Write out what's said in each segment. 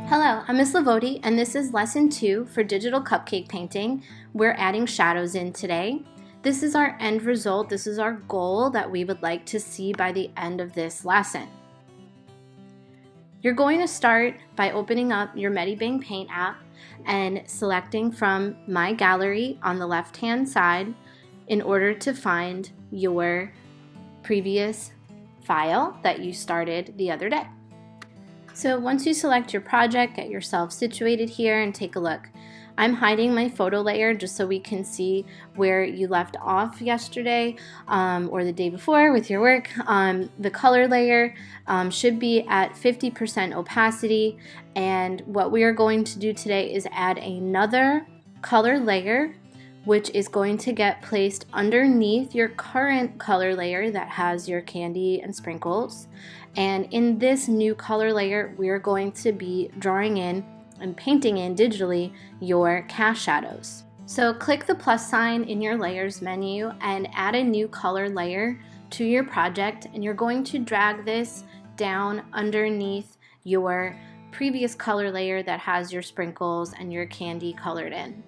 Hello, I'm Ms. Lavoti, and this is lesson 2 for digital cupcake painting. We're adding shadows in today. This is our end result. This is our goal that we would like to see by the end of this lesson. You're going to start by opening up your Medibang Paint app and selecting from My Gallery on the left-hand side in order to find your previous file that you started the other day. So once you select your project, get yourself situated here and take a look. I'm hiding my photo layer just so we can see where you left off yesterday or the day before with your work. The color layer should be at 50% opacity, and what we are going to do today is add another color layer, which is going to get placed underneath your current color layer that has your candy and sprinkles. And in this new color layer, we're going to be drawing in and painting in digitally your cast shadows. So click the plus sign in your layers menu and add a new color layer to your project, and you're going to drag this down underneath your previous color layer that has your sprinkles and your candy colored in.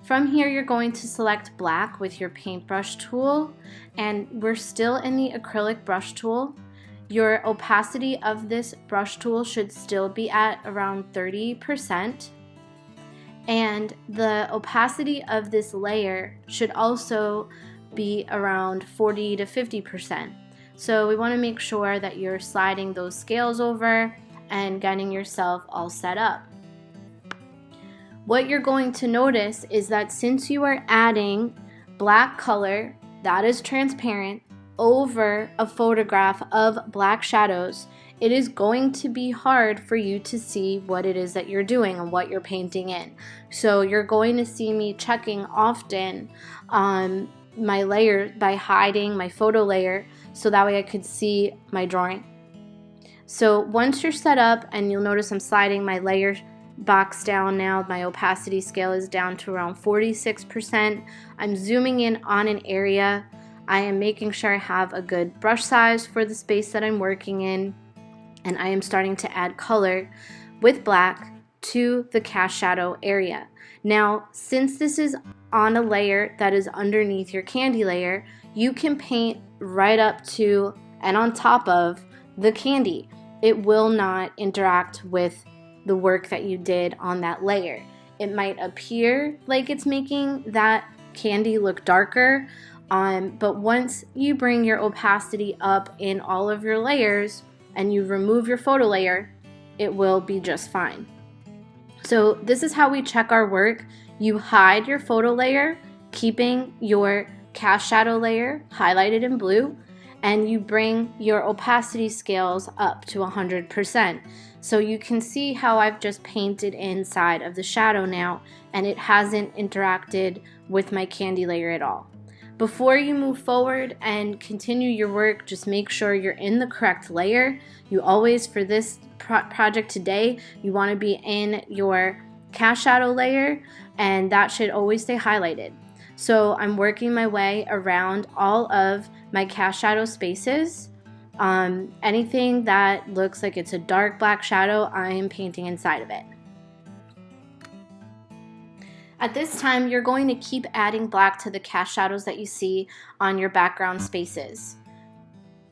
From here, you're going to select black with your paintbrush tool, and we're still in the acrylic brush tool. Your opacity of this brush tool should still be at around 30%, and the opacity of this layer should also be around 40 to 50%. So we want to make sure that you're sliding those scales over and getting yourself all set up. What you're going to notice is that since you are adding black color that is transparent over a photograph of black shadows, it is going to be hard for you to see what it is that you're doing and what you're painting in. So you're going to see me checking often on my layer by hiding my photo layer so that way I could see my drawing. So once you're set up, and you'll notice I'm sliding my layer box down now, my opacity scale is down to around 46%. I'm zooming in on an area. I am making sure I have a good brush size for the space that I'm working in, and I am starting to add color with black to the cast shadow area. Now, since this is on a layer that is underneath your candy layer, you can paint right up to and on top of the candy. It will not interact with the work that you did on that layer. It might appear like it's making that candy look darker, but once you bring your opacity up in all of your layers and you remove your photo layer, it will be just fine. So this is how we check our work. You hide your photo layer, keeping your cast shadow layer highlighted in blue, and you bring your opacity scales up to 100%. So you can see how I've just painted inside of the shadow now, and it hasn't interacted with my candy layer at all. Before you move forward and continue your work, just make sure you're in the correct layer. You always, for this project today, you want to be in your cast shadow layer, and that should always stay highlighted. So I'm working my way around all of my cast shadow spaces. Anything that looks like it's a dark black shadow, I am painting inside of it. At this time, you're going to keep adding black to the cast shadows that you see on your background spaces.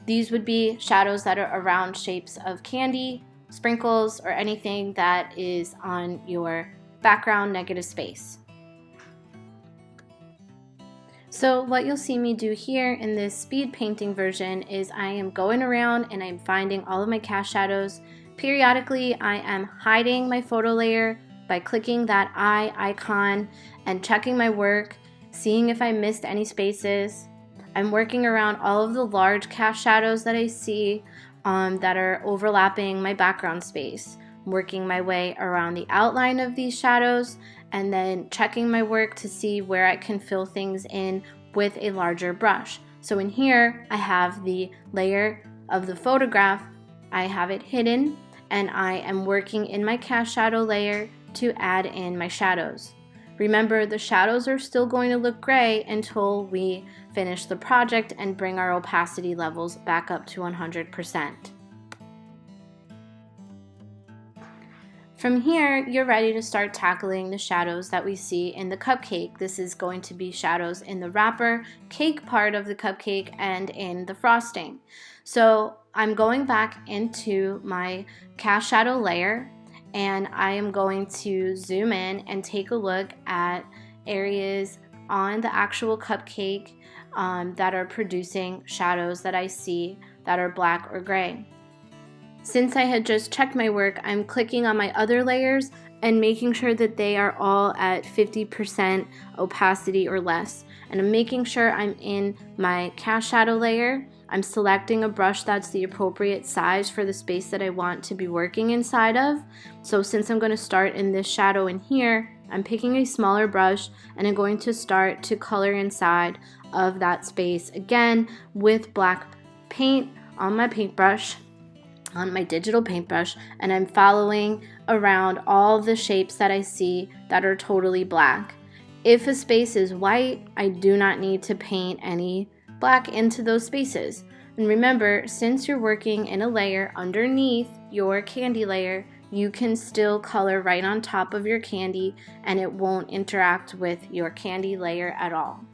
These would be shadows that are around shapes of candy, sprinkles, or anything that is on your background negative space. So what you'll see me do here in this speed painting version is I am going around and I'm finding all of my cast shadows. Periodically, I am hiding my photo layer by clicking that eye icon and checking my work, seeing if I missed any spaces. I'm working around all of the large cast shadows that I see that are overlapping my background space. I'm working my way around the outline of these shadows and then checking my work to see where I can fill things in with a larger brush. So in here, I have the layer of the photograph. I have it hidden, and I am working in my cast shadow layer to add in my shadows. Remember, the shadows are still going to look gray until we finish the project and bring our opacity levels back up to 100%. From here, you're ready to start tackling the shadows that we see in the cupcake. This is going to be shadows in the wrapper, cake part of the cupcake, and in the frosting. So I'm going back into my cast shadow layer, and I am going to zoom in and take a look at areas on the actual cupcake that are producing shadows that I see that are black or gray. Since I had just checked my work, I'm clicking on my other layers and making sure that they are all at 50% opacity or less. And I'm making sure I'm in my cast shadow layer. I'm selecting a brush that's the appropriate size for the space that I want to be working inside of. So since I'm going to start in this shadow in here, I'm picking a smaller brush and I'm going to start to color inside of that space again with black paint on my paintbrush, on my digital paintbrush, and I'm following around all the shapes that I see that are totally black. If a space is white, I do not need to paint any black into those spaces. And remember, since you're working in a layer underneath your candy layer, you can still color right on top of your candy and it won't interact with your candy layer at all.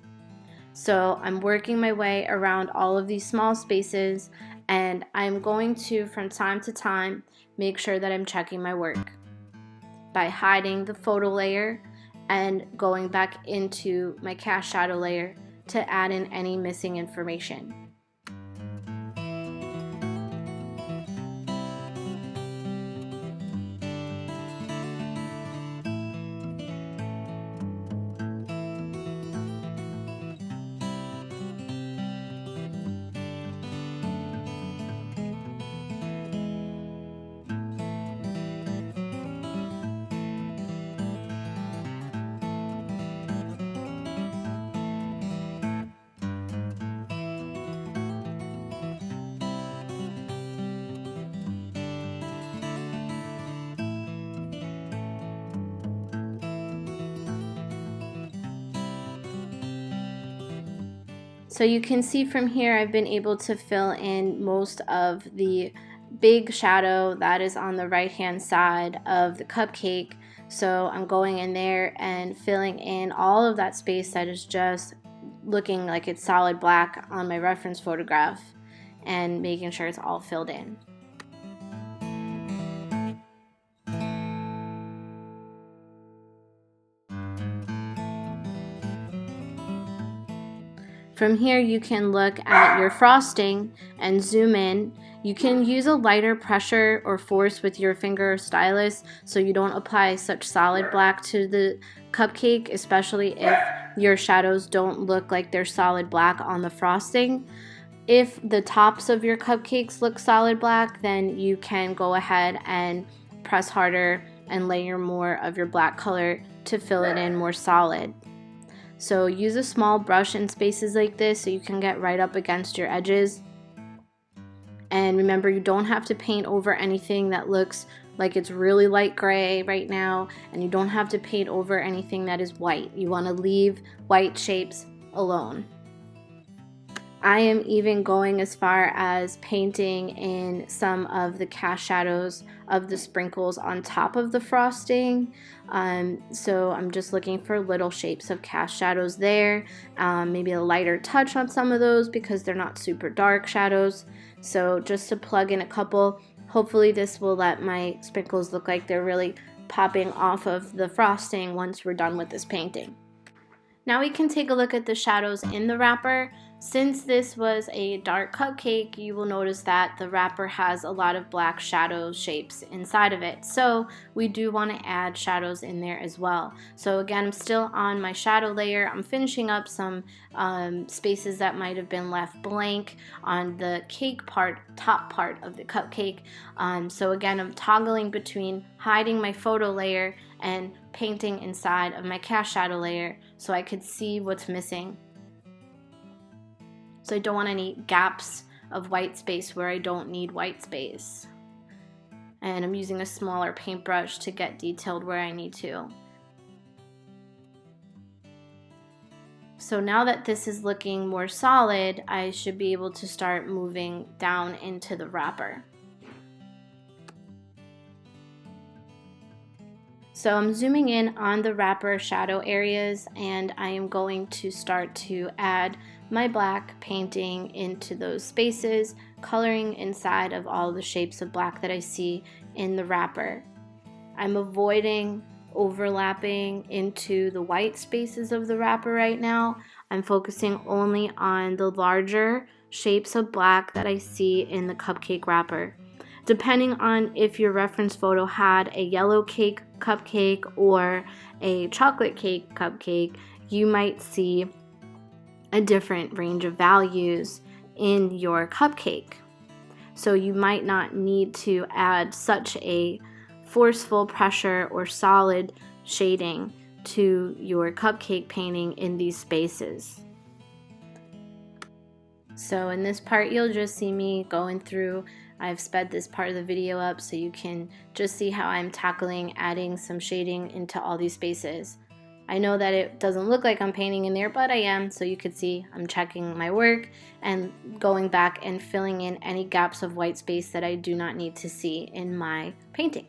So I'm working my way around all of these small spaces, and I'm going to, from time to time, make sure that I'm checking my work by hiding the photo layer and going back into my cast shadow layer to add in any missing information. So you can see from here I've been able to fill in most of the big shadow that is on the right hand side of the cupcake. So I'm going in there and filling in all of that space that is just looking like it's solid black on my reference photograph and making sure it's all filled in. From here you can look at your frosting and zoom in. You can use a lighter pressure or force with your finger or stylus so you don't apply such solid black to the cupcake, especially if your shadows don't look like they're solid black on the frosting. If the tops of your cupcakes look solid black, then you can go ahead and press harder and layer more of your black color to fill it in more solid. So use a small brush in spaces like this so you can get right up against your edges. And remember, you don't have to paint over anything that looks like it's really light gray right now, and you don't have to paint over anything that is white. You want to leave white shapes alone. I am even going as far as painting in some of the cast shadows of the sprinkles on top of the frosting. So I'm just looking for little shapes of cast shadows there, maybe a lighter touch on some of those because they're not super dark shadows. So just to plug in a couple, hopefully this will let my sprinkles look like they're really popping off of the frosting once we're done with this painting. Now we can take a look at the shadows in the wrapper. Since this was a dark cupcake, you will notice that the wrapper has a lot of black shadow shapes inside of it. So we do want to add shadows in there as well. So again, I'm still on my shadow layer. I'm finishing up some spaces that might have been left blank on the cake part, top part of the cupcake. So again, I'm toggling between hiding my photo layer and painting inside of my cast shadow layer so I could see what's missing. So I don't want any gaps of white space where I don't need white space. And I'm using a smaller paintbrush to get detailed where I need to. So now that this is looking more solid, I should be able to start moving down into the wrapper. So I'm zooming in on the wrapper shadow areas, and I am going to start to add my black painting into those spaces, coloring inside of all the shapes of black that I see in the wrapper. I'm avoiding overlapping into the white spaces of the wrapper right now. I'm focusing only on the larger shapes of black that I see in the cupcake wrapper. Depending on if your reference photo had a yellow cake cupcake or a chocolate cake cupcake, you might see a different range of values in your cupcake. So you might not need to add such a forceful pressure or solid shading to your cupcake painting in these spaces. So in this part, you'll just see me going through. I've sped this part of the video up so you can just see how I'm tackling adding some shading into all these spaces. I know that it doesn't look like I'm painting in there, but I am, so you could see I'm checking my work and going back and filling in any gaps of white space that I do not need to see in my painting.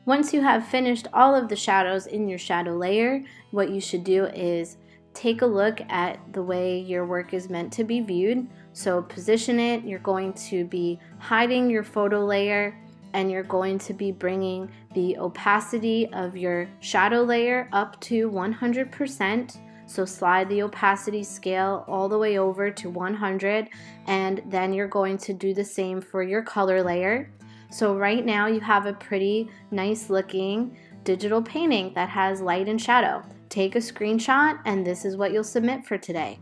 Once you have finished all of the shadows in your shadow layer, what you should do is take a look at the way your work is meant to be viewed. So position it, you're going to be hiding your photo layer, and you're going to be bringing the opacity of your shadow layer up to 100%. So slide the opacity scale all the way over to 100, and then you're going to do the same for your color layer. So right now you have a pretty nice looking digital painting that has light and shadow. Take a screenshot, and this is what you'll submit for today.